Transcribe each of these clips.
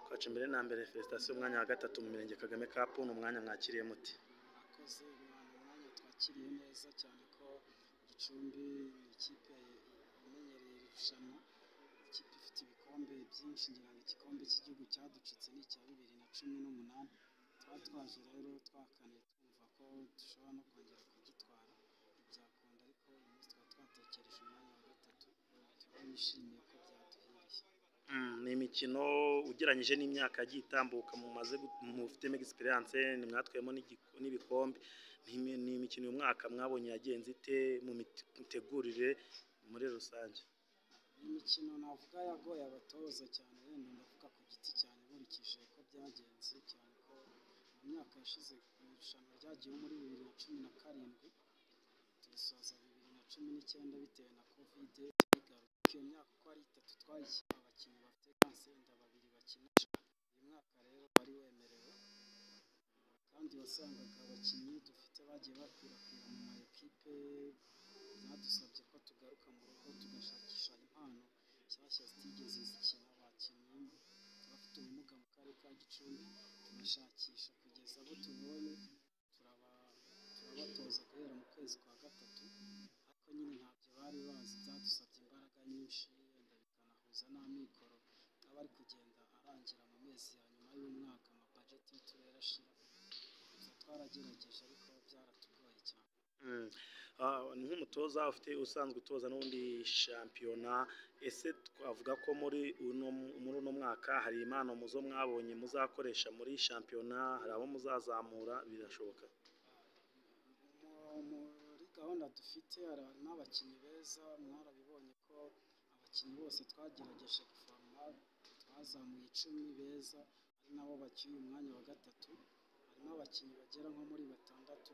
Coach, mbere na mbere felicitation umwanya wa gatatu mu mirenge Kagame Cup ni umwanya mwakiriye muti. Akoze umwanya twakiriye neza cyane ko Gicumbi ni ikipe imenyereye irushanwa, ikipe ifite ibikombe byinshi, ngira ngo igikombe cy'igihugu cyaducitse ni icya 2018. Twari twaje rero twakaniye twumva ko dushobora no kongera kugitwara, ntibyakunda, ariko uyu munsi twari twatekereje umwanya wa gatatu, turabishimiye ko byatuhiriye. Ni imikino ugereranyije n'imyaka yagiye itambuka mufitemo experience, ni mwatwemo n'ibikombe, ni imikino uyu mwaka mwabonye yagenze ite mu mitegurire muri rusange? Iyi mikino navuga yagoye abatoza cyane, wenda ndavuga ku giti cyane nkurikije ko byagenze, cyane ko mu myaka yashize irushanwa ryagiyeho muri 2017 turisoza 2019 bitewe na covid igaruka. Iyo myaka uko ari itatu twayikina abakinnyi bafite kansenda babiri bakinisha, uyu mwaka rero wari wemerewe, kandi wasangaga abakinnyi dufite bagiye bakwirakwira mu ma ekipe. Byadusabye ko tugaruka mu rugo tugashakisha impano nshyashya zitigeze zikina, abakinnyi bafite ubumuga mu karere ka Gicumbi tugashakisha kugeza abo tubonye turabatoza guhera mu kwezi kwa gatatu, ariko nyine ntabyo bari bazi, byadusabye imbaraga nyinshi, wenda bikanahuza n'amikoro aba ari kugenda arangira mu mezi ya nyuma y'umwaka, amabajeti y'uturere ashira, twaragerageje ariko byaratugoye cyane. Ni nk'umutoza usanzwe utoza n'ubundi shampiyona, ese twavuga ko muri uno mwaka hari impano muzo mwabonye muzakoresha muri shampiyona, hari abo muzazamura, birashoboka? Muri gahunda dufite harimo abakinnyi beza, mwarabibonye ko abakinnyi bose twagerageje guforoma twazamuye 10 beza, ari nabo bakiye umwanya wa gatatu, harimo abakinnyi bagera nko muri 6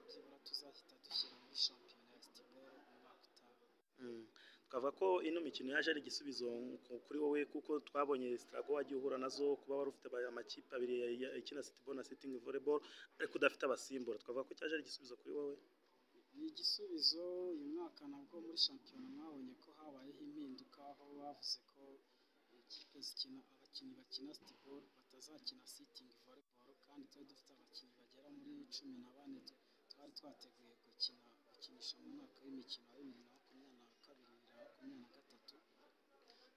byibura tuzahita dushyira muri shampiyona ya football umwaka utaha. Twavuga ko ino mikino yaje ari igisubizo kuri wowe, kuko twabonye strago wagiye uhura nazo, kuba wari ufite amakipe abiri ikina football na sitting volleyball ariko udafite abasimbura, twavuga ko cyaje ari igisubizo kuri wowe? Ni igisubizo. Uyu mwaka nabwo muri shampiyona mwabonye ko habayeho impinduka, aho bavuze ko ikipe zikina abakinnyi bakina football batazakina sitting volleyball, kandi twari dufite abakinnyi bagera muri 14 twari twateguye gukinisha mu mwaka w'imikino wa 2022-2023.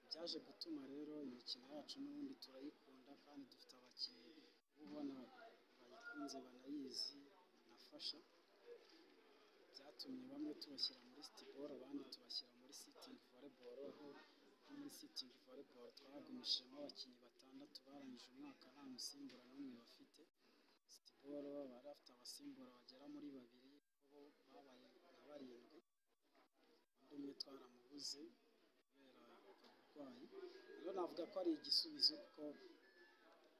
Byaje gutuma rero imikino yacu n'ubundi turayikunda, kandi dufite abakinnyi ubona bayikunze banayizi nafasha, byatumye bamwe tubashyira muri football abandi tubashyira muri sitting volleyball, aho muri sitting volleyball twagumishijemo abakinnyi 6 barangije umwaka nta musimbura n'umwe bafite. Football bari bafite abasimbura bagera muri 2 bo babaye nka 7, undi umwe twaramubuze kubera uburwayi. Rero navuga ko ari igisubizo, kuko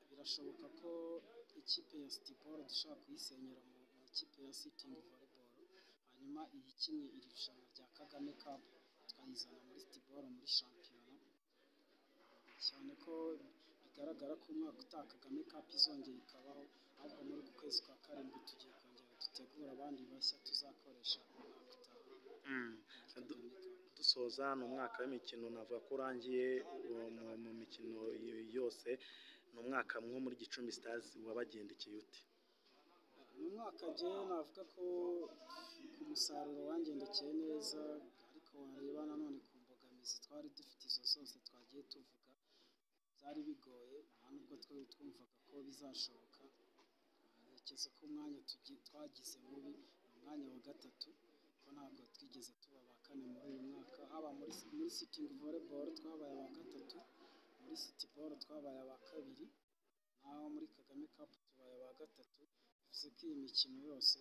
birashoboka ko ikipe ya football dushobora kuyisenyera mu ikipe ya sitting volleyball, hanyuma iyi kinnye iri rushanwa rya Kagame Cup tukayizana muri football muri shampiyona, cyane ko bigaragara ko umwaka utaha Kagame Cup izongera ikabaho, ahubwo muri uku kwezi kwa karindwi tugiye kongera dutegura abandi bashya tuzakoresha umwaka utaha. Dusoza ni umwaka w'imikino, navuga ko urangiye mu mikino yose, ni umwaka nko muri Gicumbi Stars wabagendekeye ute? Ni umwaka njyewe navuga ko ku musaruro wangendekeye neza, ariko wareba nanone ku mbogamizi twari dufite izo zose twagiye tuvuga, byari bigoye, nta nubwo twari twumvaga ko bizashoboka. Ntekereza ko umwanya twagize mubi ni umwanya wa gatatu, ko ntabwo twigeze tuba ba kane muri uyu mwaka, haba muri sitting volleyball twabaye aba gatatu, muri football twabaye aba kabiri, naho muri Kagame Cup tubaye aba gatatu. Bivuze ko iyi mikino yose